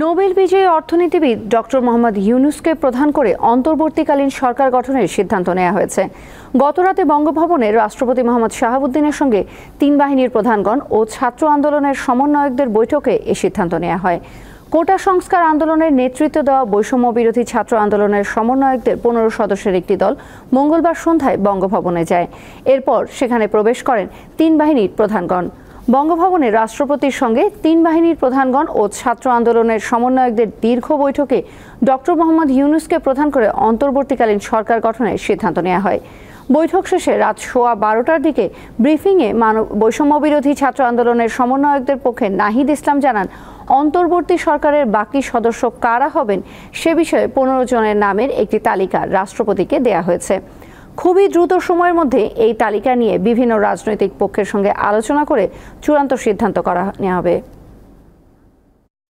Nobel বিজয়ী অর্থনীতিবিদ doctor Mohammad ইউনূসকে প্রধান করে অন্তর্বর্তীকালীন সরকার গঠনের সিদ্ধান্ত নেওয়া হয়েছে। গতরাতে বঙ্গভবনে রাষ্ট্রপতি মোহাম্মদ শাহাবুদ্দিনের সঙ্গে তিন বাহিনীর প্রধানগণ ও ছাত্র আন্দোলনের সমন্বয়কদের বৈঠকে এ সিদ্ধান্ত নেওয়া হয়। কোটা সংস্কার আন্দোলনের নেতৃত্ব দেওয়া বৈষম্য বিরোধী ছাত্র আন্দোলনের সমন্বয়কদের 15 সদস্যের একটি দল মঙ্গলবার সন্ধ্যায় বঙ্গভবনে যায়। এরপর সেখানে প্রবেশ করেন তিন বাহিনীর প্রধানগণ। বঙ্গভবনে রাষ্ট্রপতির সঙ্গে তিন বাহিনীর প্রধানগণ ও ছাত্র আন্দোলনের সমন্বয়কদের দীর্ঘ বৈঠকে ডক্টর মোহাম্মদ ইউনূসকে প্রধান করে অন্তর্বর্তীকালীন সরকার গঠনের সিদ্ধান্ত নেওয়া হয়। বৈঠক শেষে রাত 12:15টার দিকে ব্রিফিংয়ে বৈষম্য বিরোধী ছাত্র আন্দোলনের সমন্বয়কদের পক্ষে নাহিদ ইসলাম জানান, অন্তর্বর্তী সরকারের বাকি সদস্য কারা হবেন সে বিষয়ে 15 জনের নামের একটি তালিকা রাষ্ট্রপতিকে দেয়া হয়েছে। খুবই দ্রুত সময়ের মধ্যে এই তালিকা নিয়ে বিভিন্ন রাজনৈতিক পক্ষের সঙ্গে আলোচনা করে চূড়ান্ত সিদ্ধান্ত নেওয়া হবে।